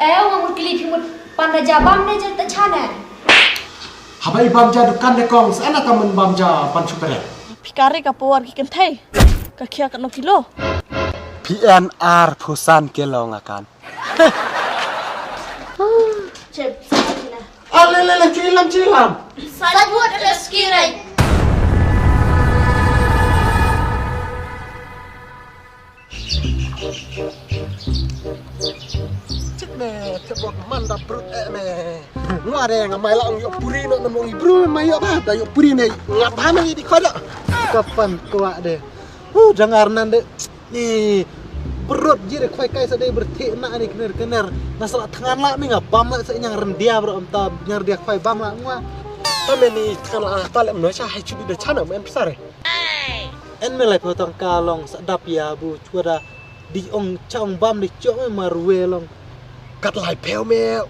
Orang mukili pimut pandai jabam ne jadi cana. Habai bamja dukan de kong sana taman bamja pan supere. Pikari kapuar ki kentai. Kakia kat no kilo. PNR Pusan kilo ngakan. Cep, sana. Le cilam. Saya buat rezeki rai. Cik ne, tebok manda perut ne. Ngare ngamai lang yuk puri nak namong ibru mai yuk bah, yuk puri ne ngap hamil di kada. Kapan kuat deh. Dengar nande ni perut je deh kai sedai bertik nak ni kener. Masalah tangan lah mi ngap bam lah yang rendia bro amta nyar dia kai bam lah ngwa. Tapi ni tangan lah talem no cha hai cubi de chana men pisare. En melai potong kalong sedap ya bu cuada di ong chong bam di chong marwe long. Kat lai pel me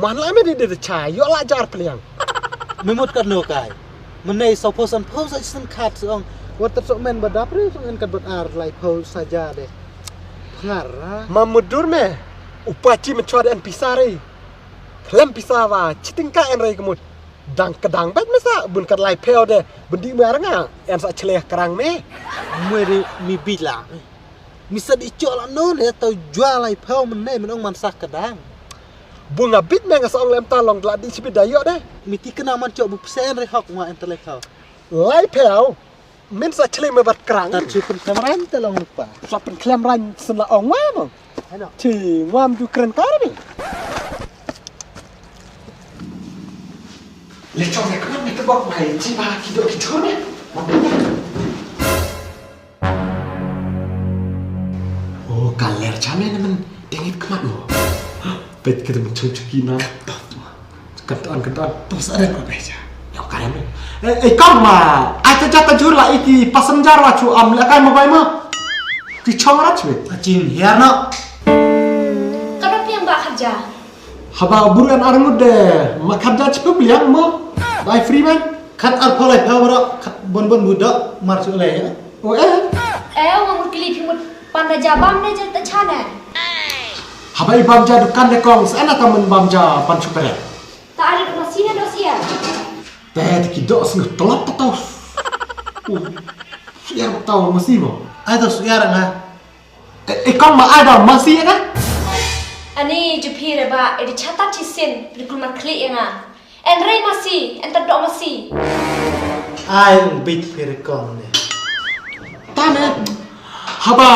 man lai me di chai yo la jar peliang. Memut kat no kai. Menai soposan pau sa sen khat song. Water sok men badap re song en kat bad ar lai pau saja deh. Ngara mamudur me upaci mencuada en pisare. Klem pisawa citingka en rai kemut. Dang kedang bet mesa bun kat lai pel deh. Bendi meranga en sa celeh kerang me. Mui mi bila. Misa dicok lah non ya tau jual lai pel menai menong mansak kedang. Bunga bit me ngasong lem talong la di cipi dayok deh. Miti kena man cok bu pesen re hok ngwa en telai pel. Lai pel min sa celeh me bat kerang. Tar cipen kamera telong lupa. Sapen klem ran sela ong wa mong. Ano? Ci ngam ju keren kar ni. Le chong ne kemana te bok mai ci ba kidok ni. Oh, kaler chame ne men dengit kemat lo. Bet kita mencukina. Ketan terus ada apa aja. Ya kaya me. Kau ma, aku jatuh jurlah iki pasang jarwa cu am lekai mau ma. Di chong rat me. Acing ya no. Kenapa yang mbak kerja? Haba buruan armud deh. Makarja cepet beliang mo. By free man. Kat alpolai power kat bon budak marsu le ya. Oh Orang mukili pimut pandai jabam ne jadi cana. Habai bamja dukan de kong sana taman bamja pan supere. Tak ada mesinnya dosia. Teh kidok sengah telap tau. Siar tau masih mo. Ada siar ngah. Kong ma ada masih kan? Ani jupir ba, ini catat cisin di rumah klik yang ah. Enrai masih, entar dok masih. Ai bit perikong ni. Tane. Haba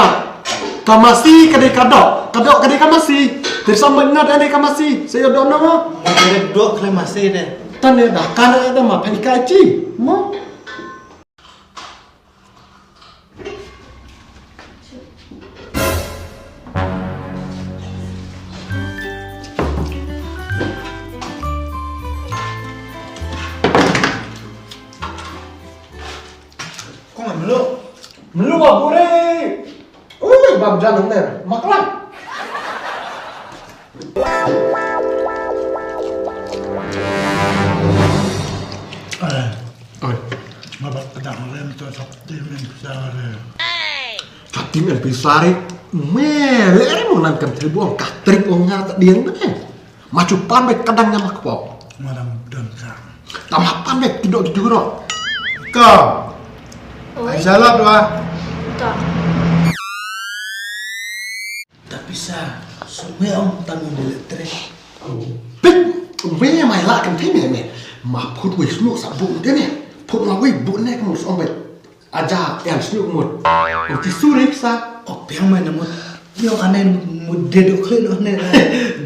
kamasi kadai kadok kadai kamasi. Tersambung ngat kadai kamasi. Saya dok nama. Ada dua kali masih deh. Tane dah kan ada ma penikaci. Mo. Melu babure. Bam jangan ner. Maklan. Cuma buat pedang rem tu tim yang besar. Tim yang besar. Mele mau nanti tribuang katrip ongar tak diang deh. Maju pamit kadangnya makpok. Marang dan kang. Tamah pamit tidak didurok. Kau. Salah doa. Tak. Tak bisa. Semua orang tanggung di elektrik. Bit, we mai la kan thế mẹ mà phút quỳ xuống sập bụng thế mẹ phút mà quỳ bụng này một ông vậy aja em xuống một thì xuống đấy sao Oh, yang mana mut? Yang aneh mut dedok kali aneh.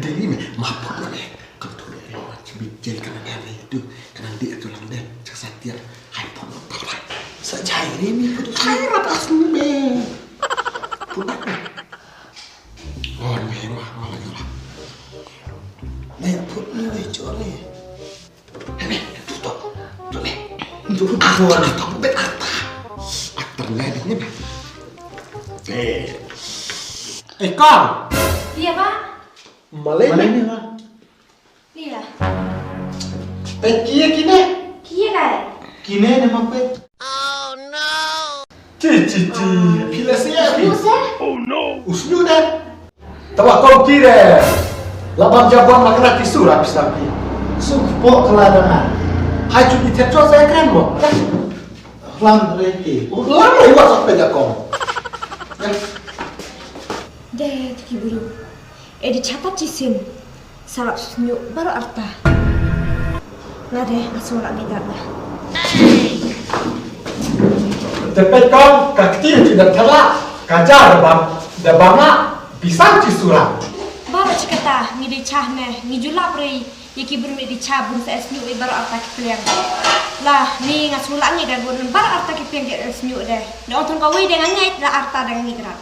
đấy mà phút này cầm thủ này mà chỉ bị chơi cái này này được cái này địa tôi làm đây chắc sai tiền hai phút nó tao lại Sa cai ni mi phut. hai ratus nih mẹ phút này oh mẹ mà lagi lah Banyak phut ni weh cok ni. mẹ tutup tutup mẹ Untuk phut buat. atau bet apa aktornya ini mẹ Kang, Iya pak. Malay Mana ni lah? Iya. Kia kini. Kia kai. Kini ni apa? Ci. Pila siya. Buset. Usnu dah. Tawa kau kira. Labang jabuan makna kisura bisa pi. Sukpo keladangan. Hai cudi techo saya keren mo. Lam reti. Lama iwa sampai jakong. Deh, Ki Buru. Dicatat cisin. Salap senyuk baru arta. Nggak deh, langsung lak bidar dah. Tepet kong kakti tidak telah kajar bang pisang cisura. Baru cikata ngide cah meh ngijulap rei Ki Buru di cah bun sa senyuk baru arta kipeliang. Lah, ni ngasulak ni dan bun baru arta kipeliang ke senyuk deh. Dah orang kau dengan ngait lah arta dengan ngidrat.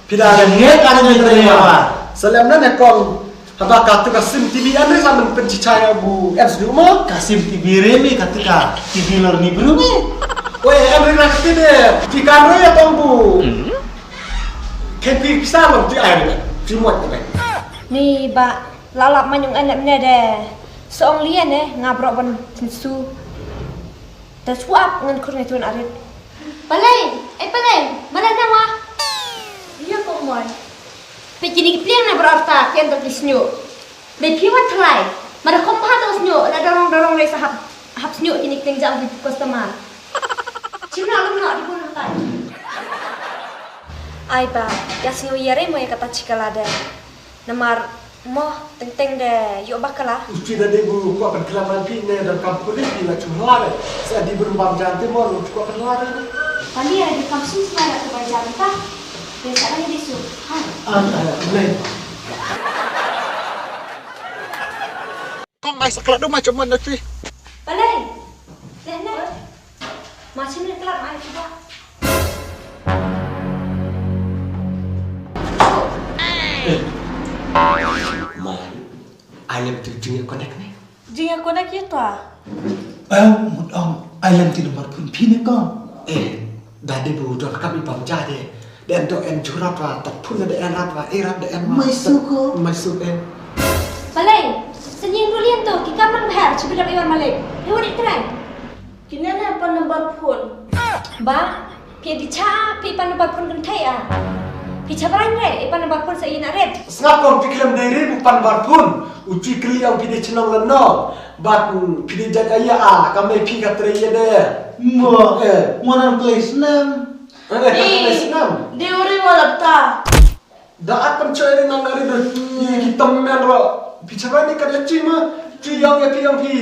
Pidana nget kan terima. Selamna ne kong haba katu kasim TV andre sama pencicaya bu es rumah. Kasim tibiremi ketika tibilor ni berumi. Weh, andre nakti deh. Cikan ya tongbu. Kepi bisa mang ti air ni. Cimot ni. Ni ba lalap manyung anak ne deh. Seong lian ngabrok ban su. Dan suap ngan kurni tuan arit. Balai, mana nama? Iya kok moy. Pejini kipeliang na berarta kian tak disnyu. Dei piwat thlai. Mara kom pha tak snyu, na dorong dei sahap hap snyu kini kling jang di customer. Cina lu nak di pun hatai. Ai ba, ya snyu yare mo ya kata cikalada. Namar moh teng de yo bakala. Uci dah debu ku akan kelaman pine dan kampung ni bila curlah. Saya di berumpam jantin mo lu ku akan lari. Pandi ada di kampung semara ke bajar entah. Biasa lagi disu. Hai. Boleh. Kong mai sekelat rumah macam mana cuy? Balai. Leh. Macam ni kelak mai cuba. Mai. Ayam tu jengik konek ni. Jing aku nak itu ah. Mudong island ti nomor pun pine kong. Dah debu dah kami bang jadi. Dan do en curap lah, tak pun ada en rap lah, erat ada en masuk en. Balai. Senyum dulian tu, kita mang behar cuba dapat iwan Malay. Hewan ikran. Kini apa nombor pun? Ba, pi dica, pi pan nombor pun kentai ah. Pi cabaran re, pan nombor pun saya nak red. Sengap kong pikiran diri bukan barpun. Uci keli yang pide cenong leno. Bat pide jadi ayah kami pi katraya deh. Mo, mana place nam? Senam. Dia orang malam tak. Dah akan cari nang nari dah. Kita men ro. Bicara ni kan cima. Yang pi.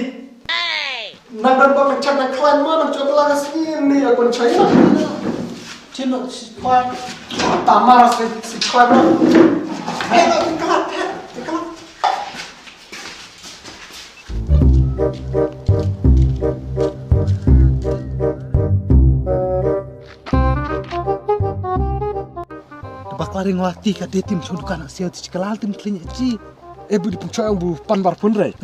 Nang dan bang macam klan mana coba lah sini aku cari. Cino si kwan. Tamar si klan. Nak kelat. Baklaring wati ka detim sundukan asia ti kelal tim klinya ci. Bu di puncak yang bu panbar pun re.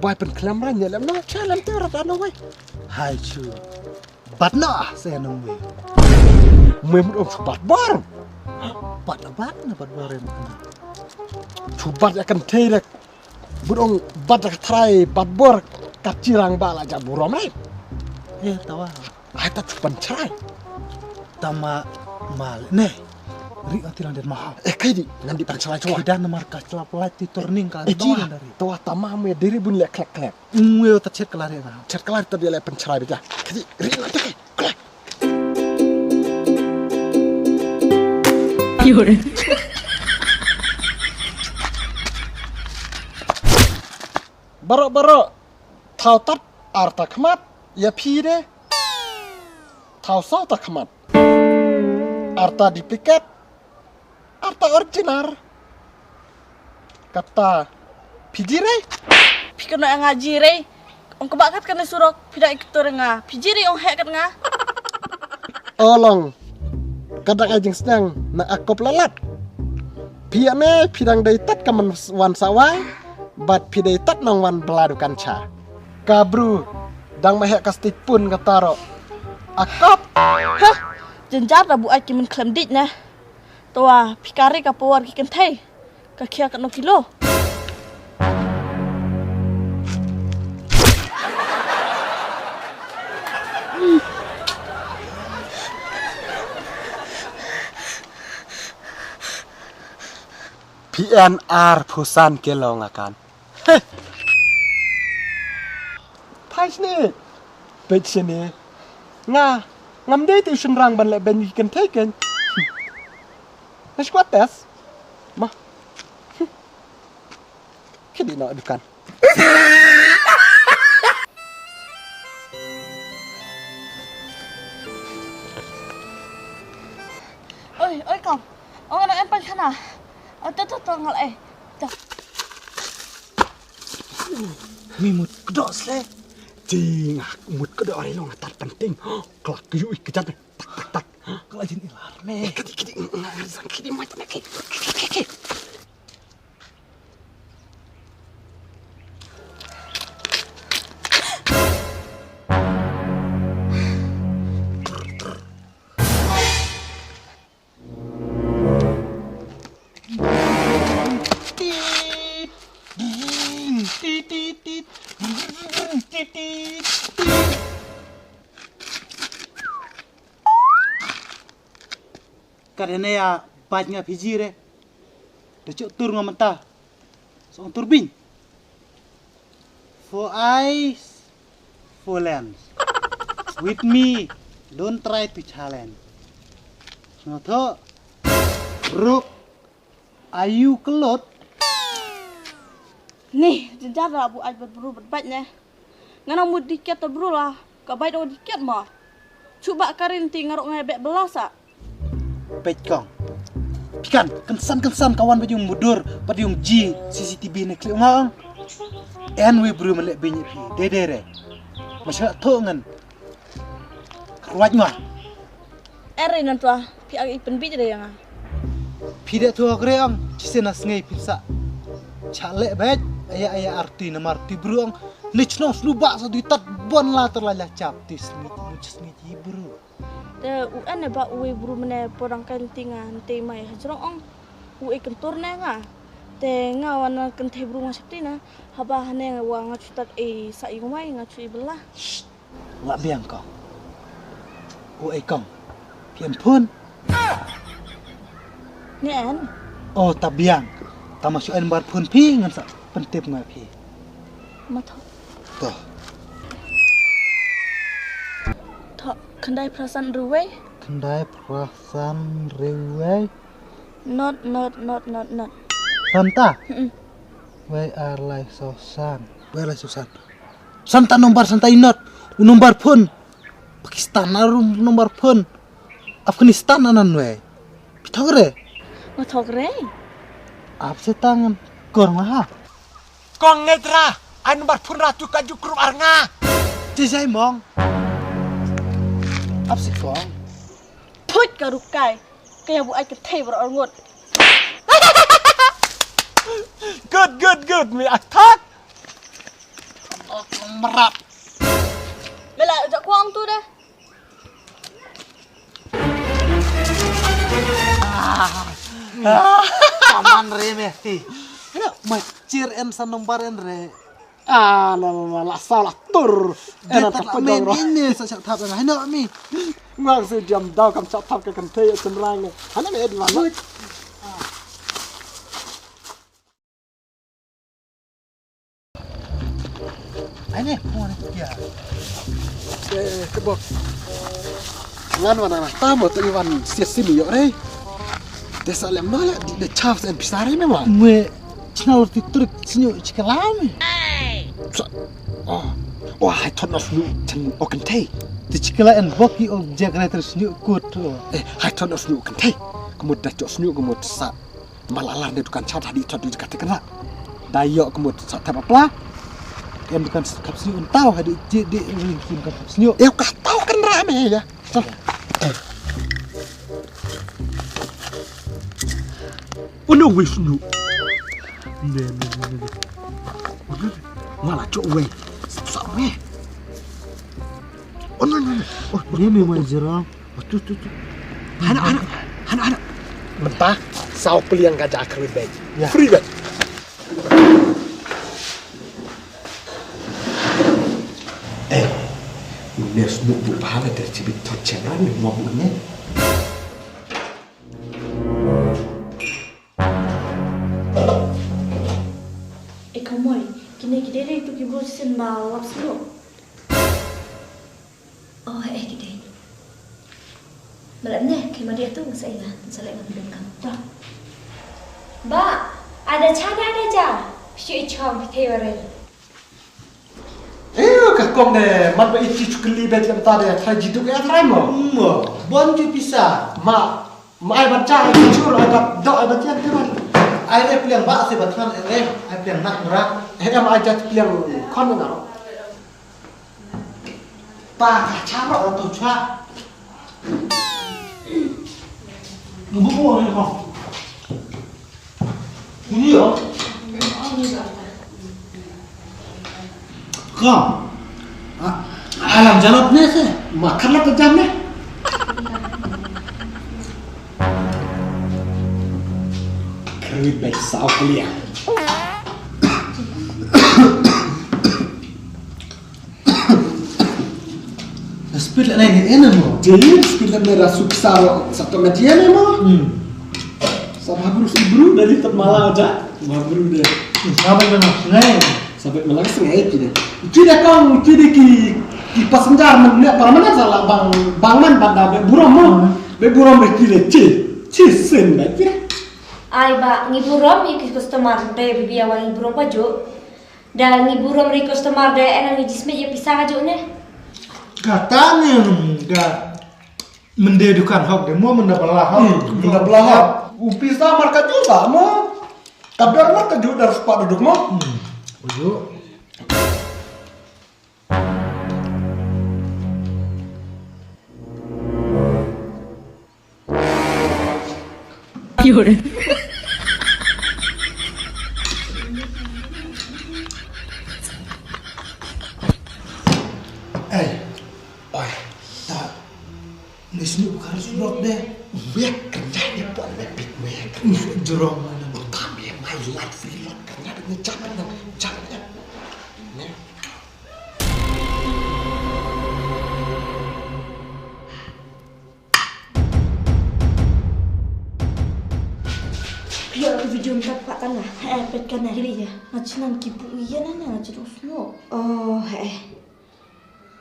Bai pen klam ra nyelam no chalam tu rat anu wai. Hai chu. Batna saya nunggu. Mem om subat bar. Bat na bat barem. Subat akan terek. Burung bat try bat bor kacirang bala jaburom re. Tawa. Ai ta tupan try. Tama mal ne. Ri atiran den mahal. Kai di nanti pancalai coba. Kita nomor kaclap light turning ka Ji dari. Tawa tamah me diri bun lek klek. Ngwe ta cek kelare na. Chat kelar tadi le pencerai beja. Kai ri nanti kai. Klek. Baro thau tat arta khmat ya phi de. Thau sa ta khmat. Arta dipiket. Arta original. Kata pijire. Pikir nak ngaji re. Ong kebakat kan suruh tidak ikut renga. Pijiri ong hek kan nga. Olong. Kadang ajeng sedang nak akop lalat. Piane pidang daitat kaman wan sawai. Bat pidaitat nang wan beladu kanca. Kabru dang mahek kastik pun kataro. Akop. Hah? Jenjar dah buat kimen klaim dit nah. Tua pikari ka puar ki kentai. Ka kia ka no kilo. PNR Pusan kelong akan. Thai sini. Bet sini. Ngam deh tu senrang ban le ben ikan thai kan. Nas kuat tes. Mah. Kini nak dukan. Ôi cậu, ông nói em bánh khăn à? Tôi ngồi lại. Mimut kedok sle. Jing, mut kedok ni long tat penting. Kelak kuyuk kejat tak. Kalau jin ilar me. Kidi mat nak. Karena ya banyak biji re. Dacuk tur ngomenta. Soang turbin. For eyes, for lens. With me, don't try to challenge. Sonotho, bro, ayu kelot. Nih, jenjat lah bu aj berburu berbaiknya. Ngana mu dikit terburu lah. Kabai do dikit mah. Cuba karin ti ngaruk ngebek belasa. Pekong. Pikan, kensan kawan baju mudur, pada yung G CCTV nak klik ngang. We bro melek banyak pi. Dedere. Masyarakat tu ngan. Keruat mah. Erin nantua, pi ag ipen biji deh yang. Pida tu agreang, cisena sengai pizza. Chalek bet, ayah arti nama arti bro ang. Lichnong selubak satu tat bon lah terlalu cap tis ni bro. Te UN ne ba uwe buru mene porang kain tinga te mai hajrong ong uwe kentur ne nga te nga wana kenthe buru ngasipti na haba hane wa ngacutat sa ingwai ngacui belah Wak biang kong. Kong. Pian pun. ni an Oh tabiang. Tamasuk en bar pun pi ngan sa pentip ngai pi. matho Toh. Kendai perasaan ruwe Kendai perasaan rewe. not Santa. Mm-mm. We are like Susan. Santa nomor Santa inot. Nomor pun. Pakistan arum nomor pun. Afghanistan anan we. Pitagre. matho kre Apa sih tangan? Korang lah. Kong ngedra. An bar pun ratu kaju krup arnga. Cisai mong. Apa sih kong? put karukai kaya bu ai kenthe ber orngot Good. Me attack. Merap. mela jak kuang tu dah Aman re mesti. Macir en sanombar en re. La salah tur. Dia tak main ini sejak tahap yang hendak mi. Ngang se jam dau kam sa thap ka kan thei senrang. Hana me edwan. Ini pun ya. Kebok. Ngan wana tamo tu iwan sesimi yo re. Desa lem no de chaps en pisare me wa. Me cina urti turuk sinyo cikalami. Wah, hai thon of nu chen oken thei. Ti cikala en boki objek na terus sinyo kut. Hai thon of nu oken thei. Kemud da jok sinyo kemud sa malalar ne dukan chat hadi thot dikat kena. Dayo kemud sa tap apa? Em dukan kap sinyo entau hadi di ring kap sinyo. Eu ka tau kan rame ya. Ono wisnu. Ne. Wala cok we. Sak we. Oh no. Oh, Dia memang jerang. tu. Anak. Mentah, sau peliang gajah kerut bej. Ya. Free bej. Nes bu pahala dari cibit tot ceran ni mau bunya. Kini kita deh tu kibru sen balap selo. Oh, gede. Malam ni, kima dia tu saya lah, saya nak bilang kamu. Ba, ada cara ada aja. Syuk icom teori. Kakong deh, mat ba iti cukli bet yang tadi try jitu ya try mo. Bon ju pisah. Ai baca ai cur agak dok ai baca teman. Ai deh pilihan ba se batran ai pilihan nak merak. Em aja yang kon na. Pa cara orang tu cua. Ngebuku ni kong. Ini ya. Kong. Alam janot ni se. Makanlah kejam ni. Kerip baik sah kuliah. Speed lah ni enak mo. Jadi sekitar merah suksar satu media ni mo. Sama burus ibru dari tempat malam aja. Mabru deh. Apa yang nak sengai? Sampai malam sengaja itu deh. Itu dah kong, itu deh ki pasenjar mana mana salah bang man pada beburam mo. Beburam berkile sen baik tidak. Ai ba ngiburom iki customer de biya wang ngiburom pajo. Dan ngiburom ri customer de enang jisme ya pisah aja ne. Katanya enggak mendedukan hak demo mendapat hak. Mendapat hak. Upisa marka juga mo. Kabar marka juga dari sepak duduk mo. Ojo. Yaudah. Oi, tak. Ni sini bukan surat deh. Biar kerja ni buat lebih biar Jorong mana? Tapi my life free lot kerja dengan jangan. Ni. Biar aku video minta pak tanah. Petkan na hili ya. Ngacinan kipu iya na ngaciro semua.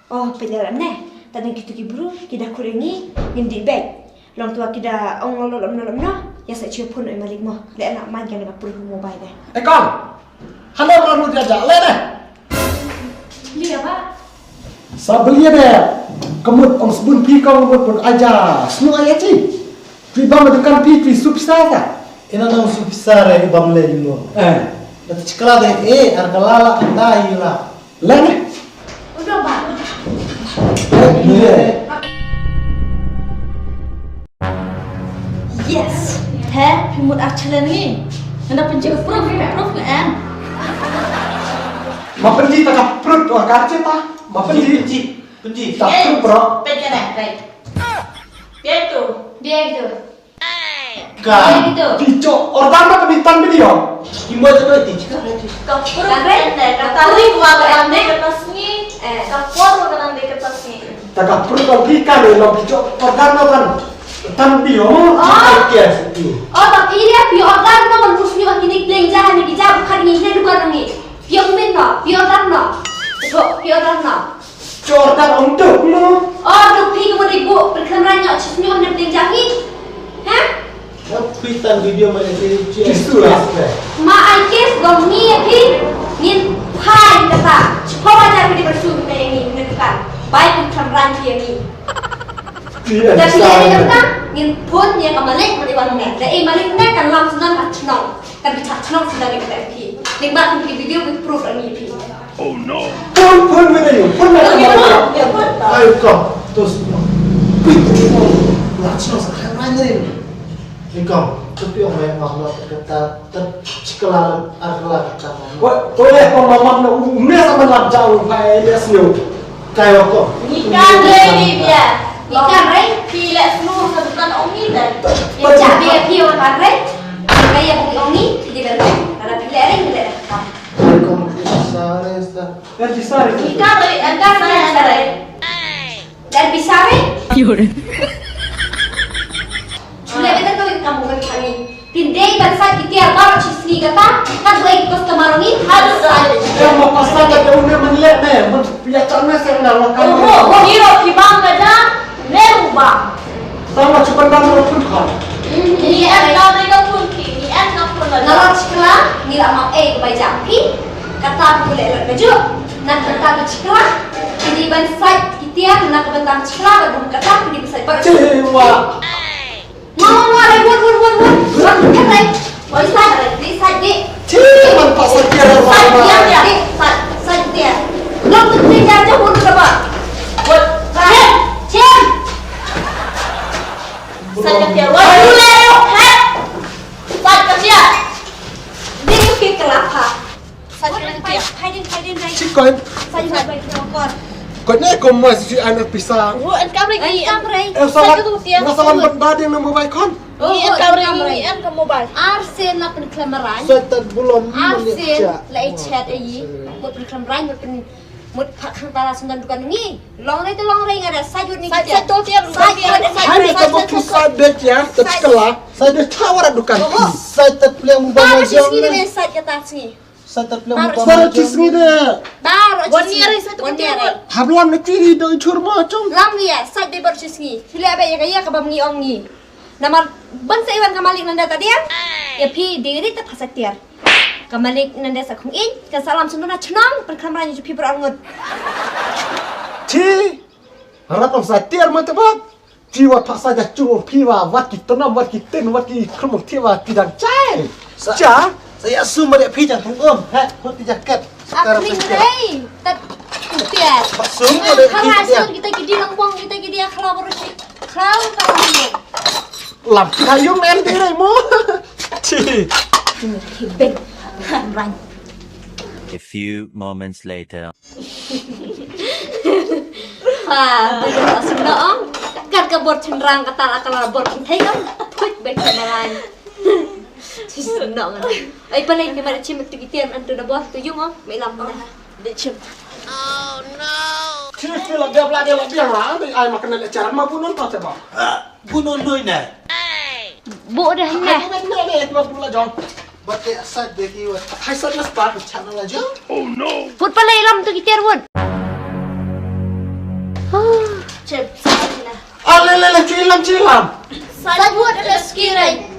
Oh, penjalan ne. Tadi kita kibru, kita kurengi, ngindi beg. Long tua kita ongolol lam. Ya saya cium pun ai malik mo. Le anak main kan dengan perlu mobile deh. Kong. Halo orang lu diajak le deh. Lihat pak. Sabelia deh. Kemut om sebun pi kong pun aja. Semua ayat sih. Tiba majukan pi subsah tak? Ina nang subsar ay ibang lagi mo. Nanti cikala deh, arkalala andai lah. Le deh. Udah pak. Yes. Teh pimut akcelen ni. Anda pencet proof kan? Ma pergi tak perut tu karce ta. Ma pergi. Penji. Tak perut bro. Petkan na, right. Dia tu. Dia gitu. Kan. Gitu. Pico. Orang apa bintang video? Kimbo tu tu cikala tu. Kapur kan? Kali gua ande kertas ni. Kapur kan ande kertas ni. Tak perut kau pikan lo pico. Orang apa tan video? Yes. Oh, tapi dia piordan no manusnya kini belanjaan ni kita bukan ni bukan ni. Piordan no. Piordan no. Jordan untuk lo. Oh, duk pi kamu ibu berkenalan cisnya hendak belanjaan ni. Hah? Kuitan video mana tu? Kisu lah. Ma aikes dong ni pi ngin pai kata. Cepat aja pergi bersuh ni dekat. Baik berkenalan dia ni. Iya. Tapi dia kata ngin pun yang kembali meliwan ni. Dah malik ni kan langsung nak cenong. Kan bicara cenong sudah kita pi. Nikmat pi video with proof ni pi. Pun mana yo? Pun mana? Ayo kau, terus. Lacino sekarang mana ni? Kau, tapi orang yang mahu kata cikala arla kata. Boleh kau mama nak umur sama nak jauh pai dia sini. Kayak kau. Ikan lagi dia. Ikan rey, pilih semua kebutuhan ongi dan. Ya jadi dia pi orang kare. Kaya beli ongi jadi dah. Ada pilih rey pilih dah. Kau sare sah. Dan bisa Ikan lagi, ikan saya ada. Dan bisa rey. Yaudah. Sudah kita tahu kamu kan kami. Pindai bangsa kita baru cisni kata. Kan baik customer ni harus ada. Yang pasal ada unik menlek nih, piacannya saya nggak makan. Hero kibang gada, meru bang. Sama cepat dalam pun kan. Ni kau mereka pun ki, ni kau pun ada. Nalak sekolah, ngira mau kebai jampi, kata boleh lek baju, nak bentang sekolah, jadi ban site kita nak bentang sekolah, betul kata di besar ber. Cewa. Mau ada won, kata, oi site di. Cewa pasal kira Site dia. Lo tu dia aja won apa? Won. Cem. Saja dia, wah boleh yuk, heh. Saja dia. Dia ke kelapa. Saja dia. Hai. Cikon. Saya nak baik rokok. Kau ni kau masih anak pisang. Wo en kamera Ai ni. kamrai. Salah, masalah benda yang nama baik kan? Ni en kamera ni, en ke mobile. Arsen nak pen kelamaran. Saya tak belum Arsen lai chat ayi. Mut pen kelamaran mut pak khang tara sundan dukan ni. Long rai ngada sajud ni. Saja tu dia. Hanya kamu pusat dek ya, sekolah. Saya dah tawar dukan. Saya tak boleh Baru membawa sini jam. ni saj kata sini. Saya tak boleh membawa Baru cismi deh. Baru Waniari satu Waniari. Habluan nak ciri dah cur macam. Lam dia saj de baru sini. Sila apa ya kaya kabam ni ong ni. Namar ban sa iwan kamalik nanda tadi ya. Ya pi diri tak pasak tiar. Kamalik nanda sa kong in. Kan salam sunduna cenang perkamaran ju pi berangut. Ci. Harap saya tiar mata bak. Jiwa pak saja cuma piwa wat kita nam wat kita wat kita kerumuk tiwa tidak cai. Cah. Saya asum balik pijak tungom. Heh, kau jaket. Sekarang Akring pijak. rei. Tak tiar. Asum balik Kalau pijak. hasil kita gidi langpong kita gidi kalau baru sih. Kalau kalau Lam kayung nanti remo. Ci. Hibeng. Rang. A few moments later. Tuh tak sudah ong. Kan kebor cenderang kata akal bor kintai kan. Tuh baik kemarin. Cisna kan. Ay panay ni mana cim tu gitian antu na bor tu yung may lam na. De cim. Ci film dia belajar lebih lah. Ay makan nak cara mau bunuh tak sebab. Bunuh noi na. Bu dah Ay nah. bunuh ni mau bunuh jom. Batik asad dek iwat. Hai saya start channel aja. Put palay lam tu gitian won. Cip. Ah lele cilam. Saya buat ada skirai.